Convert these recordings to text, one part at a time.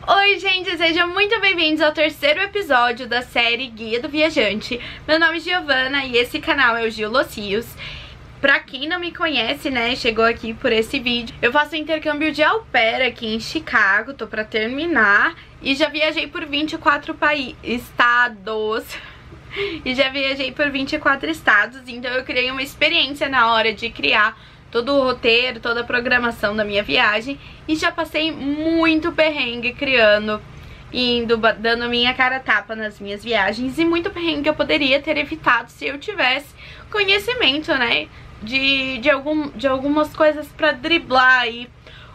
Oi gente, sejam muito bem-vindos ao terceiro episódio da série Guia do Viajante. Meu nome é Giovana e esse canal é o Gil Locios. Pra quem não me conhece, né, chegou aqui por esse vídeo, eu faço intercâmbio de au pair aqui em Chicago, tô pra terminar. E já viajei por 24 estados. E já viajei por 24 estados, então eu criei uma experiência na hora de criar todo o roteiro, toda a programação da minha viagem. E já passei muito perrengue criando, indo, dando minha cara a tapa nas minhas viagens. E muito perrengue que eu poderia ter evitado se eu tivesse conhecimento, né, de algumas coisas pra driblar aí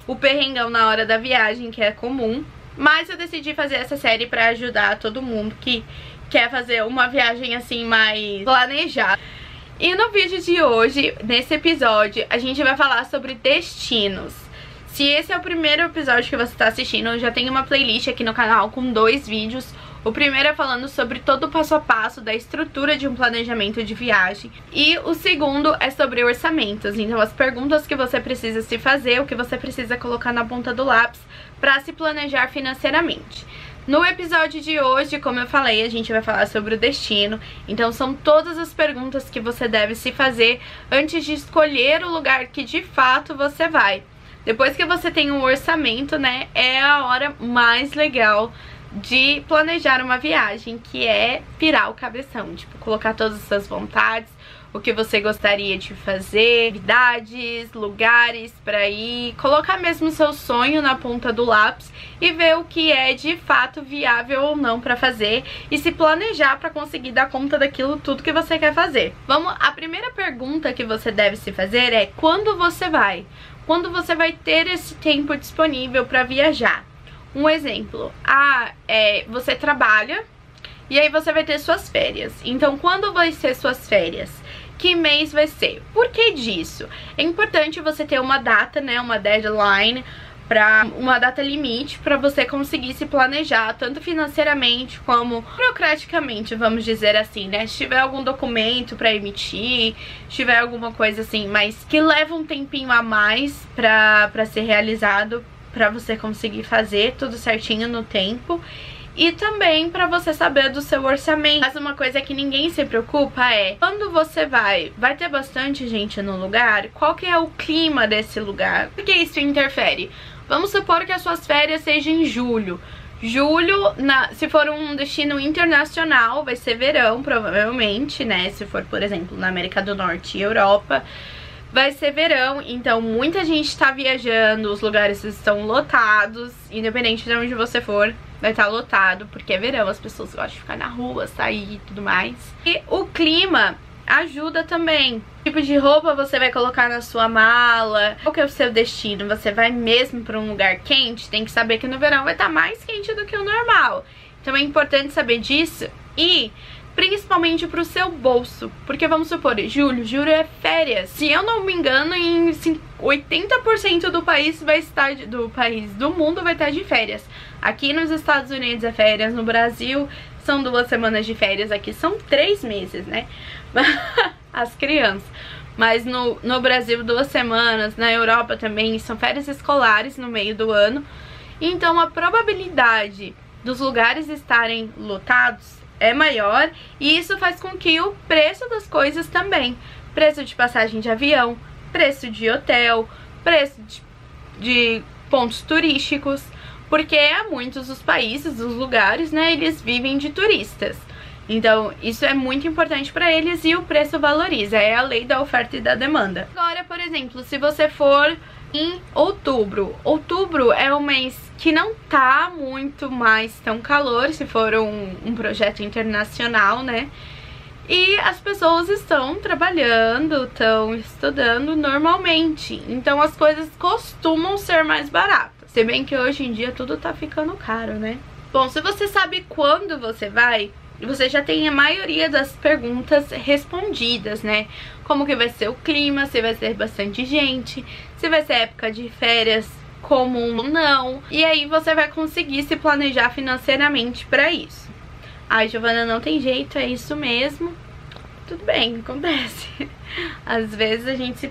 o perrengão na hora da viagem, que é comum. Mas eu decidi fazer essa série pra ajudar todo mundo que quer fazer uma viagem assim mais planejada. E no vídeo de hoje, nesse episódio, a gente vai falar sobre destinos. Se esse é o primeiro episódio que você está assistindo, eu já tenho uma playlist aqui no canal com 2 vídeos. O primeiro é falando sobre todo o passo a passo da estrutura de um planejamento de viagem. E o segundo é sobre orçamentos. Então as perguntas que você precisa se fazer, o que você precisa colocar na ponta do lápis para se planejar financeiramente. No episódio de hoje, como eu falei, a gente vai falar sobre o destino. Então são todas as perguntas que você deve se fazer antes de escolher o lugar que de fato você vai. Depois que você tem um orçamento, né, é a hora mais legal de planejar uma viagem, que é pirar o cabeção. Tipo, colocar todas as suas vontades, o que você gostaria de fazer, atividades, lugares pra ir, colocar mesmo seu sonho na ponta do lápis e ver o que é de fato viável ou não pra fazer e se planejar pra conseguir dar conta daquilo tudo que você quer fazer. A primeira pergunta que você deve se fazer é: quando você vai? Quando você vai ter esse tempo disponível pra viajar? Um exemplo, você trabalha e aí você vai ter suas férias. Então, quando vai ser suas férias? Que mês vai ser? Por que disso? É importante você ter uma data, né, uma deadline, uma data limite para você conseguir se planejar, tanto financeiramente como burocraticamente, vamos dizer assim, né? Se tiver algum documento para emitir, se tiver alguma coisa assim, mas que leva um tempinho a mais para ser realizado, para você conseguir fazer tudo certinho no tempo. E também pra você saber do seu orçamento. Mas uma coisa que ninguém se preocupa é: quando você vai ter bastante gente no lugar? Qual que é o clima desse lugar? Por que isso interfere? Vamos supor que as suas férias sejam em julho. Se for um destino internacional, vai ser verão, provavelmente, né? Se for, por exemplo, na América do Norte e Europa, vai ser verão, então muita gente tá viajando, os lugares estão lotados, independente de onde você for, vai estar lotado, porque é verão, as pessoas gostam de ficar na rua, sair e tudo mais. E o clima ajuda também. Que tipo de roupa você vai colocar na sua mala? Qual que é o seu destino? Você vai mesmo pra um lugar quente? Tem que saber que no verão vai estar mais quente do que o normal. Então é importante saber disso e principalmente pro seu bolso, porque vamos supor, julho é férias. Se eu não me engano, em 80% do país vai estar do mundo vai estar de férias. Aqui nos Estados Unidos é férias, no Brasil são 2 semanas de férias, aqui são 3 meses, né? As crianças. Mas no Brasil 2 semanas, na Europa também são férias escolares no meio do ano. Então a probabilidade dos lugares estarem lotados é maior, e isso faz com que o preço das coisas também, preço de passagem de avião, preço de hotel, preço de pontos turísticos, porque muitos dos países, dos lugares, né, eles vivem de turistas. Então isso é muito importante para eles e o preço valoriza, é a lei da oferta e da demanda. Agora, por exemplo, se você for em outubro é um mês que não tá muito mais tão calor, se for um projeto internacional, né? E as pessoas estão trabalhando, estão estudando normalmente, então as coisas costumam ser mais baratas. Se bem que hoje em dia tudo tá ficando caro, né? Bom, se você sabe quando você vai, você já tem a maioria das perguntas respondidas, né? Como que vai ser o clima, se vai ser bastante gente, se vai ser época de férias comum ou não. E aí você vai conseguir se planejar financeiramente pra isso. Ai, Giovana, não tem jeito, é isso mesmo. Tudo bem, acontece. Às vezes a gente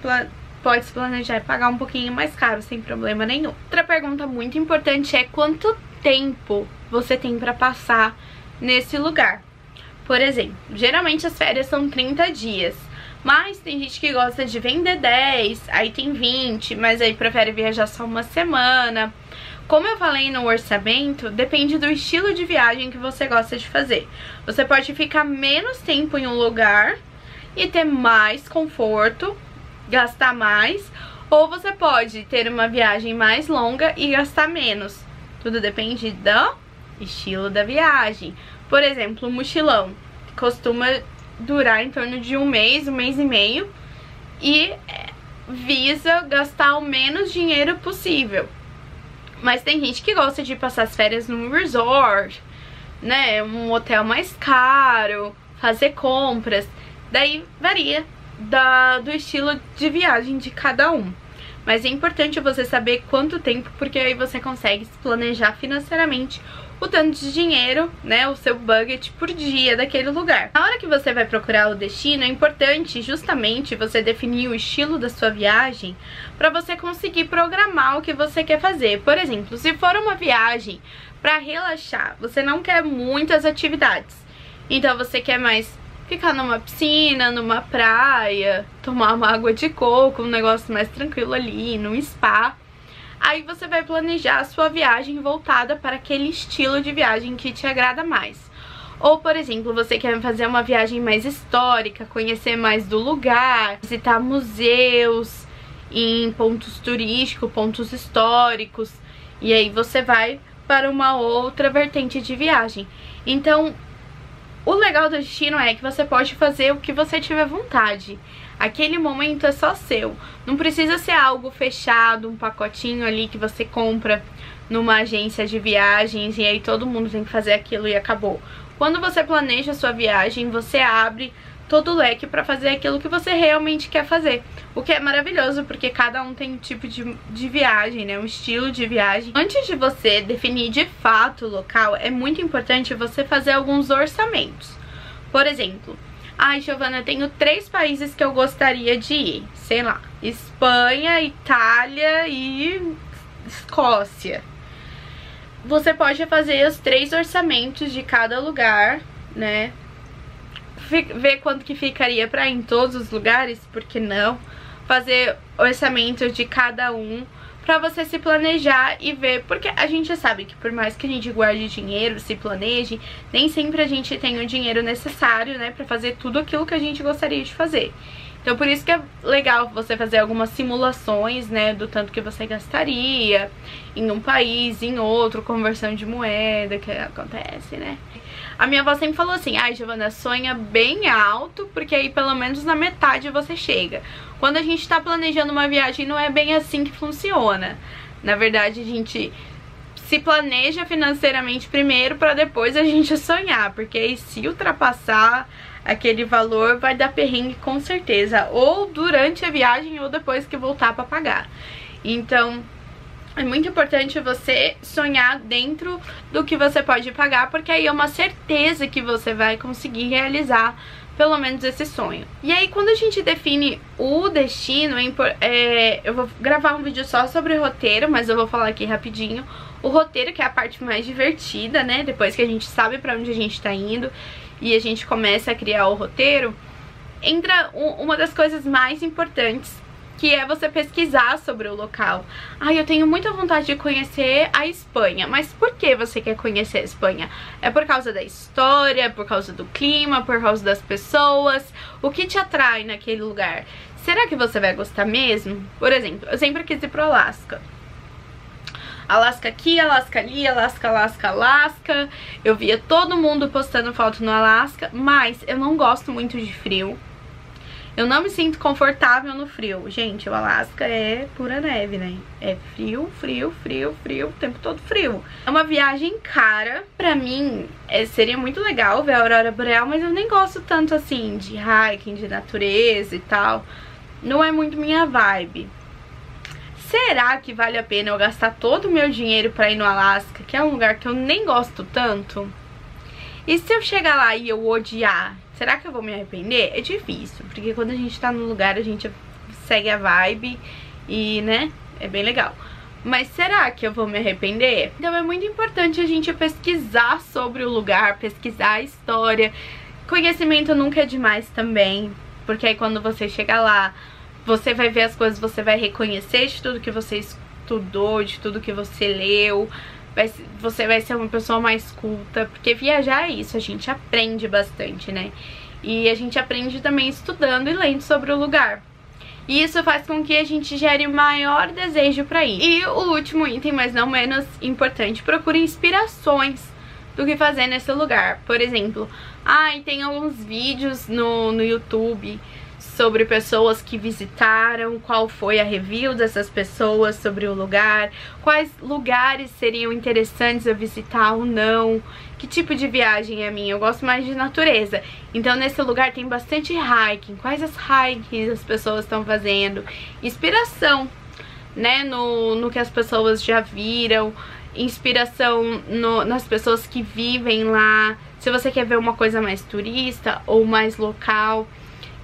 pode se planejar e pagar um pouquinho mais caro, sem problema nenhum. Outra pergunta muito importante é: quanto tempo você tem pra passar nesse lugar. Por exemplo, geralmente as férias são 30 dias, mas tem gente que gosta de vender 10, aí tem 20, mas aí prefere viajar só uma semana. Como eu falei no orçamento, depende do estilo de viagem que você gosta de fazer. Você pode ficar menos tempo em um lugar e ter mais conforto, gastar mais, ou você pode ter uma viagem mais longa e gastar menos. Tudo depende do estilo da viagem. Por exemplo, o mochilão costuma durar em torno de um mês e meio e visa gastar o menos dinheiro possível. Mas tem gente que gosta de passar as férias num resort, né, um hotel mais caro, fazer compras. Daí varia do estilo de viagem de cada um. Mas é importante você saber quanto tempo, porque aí você consegue se planejar financeiramente o tanto de dinheiro, né, o seu budget por dia daquele lugar. Na hora que você vai procurar o destino, é importante justamente você definir o estilo da sua viagem para você conseguir programar o que você quer fazer. Por exemplo, se for uma viagem para relaxar, você não quer muitas atividades, então você quer mais ficar numa piscina, numa praia, tomar uma água de coco, um negócio mais tranquilo ali, num spa. Aí você vai planejar a sua viagem voltada para aquele estilo de viagem que te agrada mais. Ou, por exemplo, você quer fazer uma viagem mais histórica, conhecer mais do lugar, visitar museus, em pontos turísticos, pontos históricos. E aí você vai para uma outra vertente de viagem. Então, o legal do destino é que você pode fazer o que você tiver vontade. Aquele momento é só seu. Não precisa ser algo fechado, um pacotinho ali que você compra numa agência de viagens e aí todo mundo tem que fazer aquilo e acabou. Quando você planeja a sua viagem, você abre todo o leque para fazer aquilo que você realmente quer fazer. O que é maravilhoso, porque cada um tem um tipo de viagem, né? Um estilo de viagem. Antes de você definir de fato o local, é muito importante você fazer alguns orçamentos. Por exemplo, ai, Giovana, eu tenho 3 países que eu gostaria de ir. Sei lá, Espanha, Itália e Escócia. Você pode fazer os 3 orçamentos de cada lugar, né? Ver quanto que ficaria pra ir em todos os lugares, por que não? Fazer orçamento de cada um pra você se planejar e ver, porque a gente sabe que por mais que a gente guarde dinheiro, se planeje, nem sempre a gente tem o dinheiro necessário, né, pra fazer tudo aquilo que a gente gostaria de fazer. Então por isso que é legal você fazer algumas simulações, né, do tanto que você gastaria em um país, em outro, conversão de moeda, que acontece, né. A minha avó sempre falou assim, ai, Giovana, sonha bem alto, porque aí pelo menos na metade você chega. Quando a gente tá planejando uma viagem, não é bem assim que funciona. Na verdade, a gente se planeja financeiramente primeiro pra depois a gente sonhar, porque aí se ultrapassar aquele valor vai dar perrengue com certeza, ou durante a viagem ou depois que voltar pra pagar. Então é muito importante você sonhar dentro do que você pode pagar, porque aí é uma certeza que você vai conseguir realizar pelo menos esse sonho. E aí quando a gente define o destino, eu vou gravar um vídeo só sobre o roteiro, mas eu vou falar aqui rapidinho. O roteiro, que é a parte mais divertida, né, depois que a gente sabe pra onde a gente tá indo e a gente começa a criar o roteiro, entra uma das coisas mais importantes, que é você pesquisar sobre o local. Ai, eu tenho muita vontade de conhecer a Espanha. Mas por que você quer conhecer a Espanha? É por causa da história, por causa do clima, por causa das pessoas? O que te atrai naquele lugar? Será que você vai gostar mesmo? Por exemplo, eu sempre quis ir pro Alasca. Alasca aqui, Alasca ali, Alasca, Alasca, Alasca. Eu via todo mundo postando foto no Alasca, mas eu não gosto muito de frio. Eu não me sinto confortável no frio. Gente, o Alasca é pura neve, né? É frio, frio, frio, frio, o tempo todo frio. É uma viagem cara. Pra mim, seria muito legal ver a aurora boreal, mas eu nem gosto tanto assim de hiking, de natureza e tal. Não é muito minha vibe. Será que vale a pena eu gastar todo o meu dinheiro pra ir no Alasca, que é um lugar que eu nem gosto tanto? E se eu chegar lá e eu odiar? Será que eu vou me arrepender? É difícil, porque quando a gente tá no lugar, a gente segue a vibe e, né, é bem legal. mas será que eu vou me arrepender? Então é muito importante a gente pesquisar sobre o lugar, pesquisar a história. Conhecimento nunca é demais também, porque aí quando você chegar lá, você vai ver as coisas, você vai reconhecer de tudo que você estudou, de tudo que você leu. Você vai ser uma pessoa mais culta, porque viajar é isso, a gente aprende bastante, né? E a gente aprende também estudando e lendo sobre o lugar. E isso faz com que a gente gere o maior desejo pra ir. E o último item, mas não menos importante, procure inspirações do que fazer nesse lugar. Por exemplo, tem alguns vídeos no YouTube sobre pessoas que visitaram, qual foi a review dessas pessoas sobre o lugar, quais lugares seriam interessantes eu visitar ou não, que tipo de viagem é a minha. Eu gosto mais de natureza, então nesse lugar tem bastante hiking, quais as hikes as pessoas estão fazendo, inspiração, né, no que as pessoas já viram, inspiração nas pessoas que vivem lá, se você quer ver uma coisa mais turista ou mais local.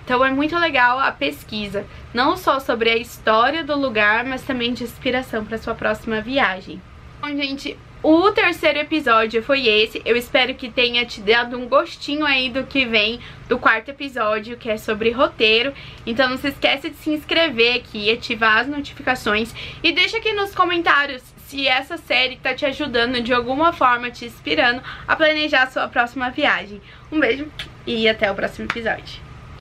Então é muito legal a pesquisa, não só sobre a história do lugar, mas também de inspiração para sua próxima viagem. Bom, gente, o terceiro episódio foi esse. Eu espero que tenha te dado um gostinho aí do que vem do quarto episódio, que é sobre roteiro. Então não se esqueça de se inscrever aqui, ativar as notificações e deixa aqui nos comentários se essa série tá te ajudando de alguma forma, te inspirando a planejar a sua próxima viagem. Um beijo e até o próximo episódio.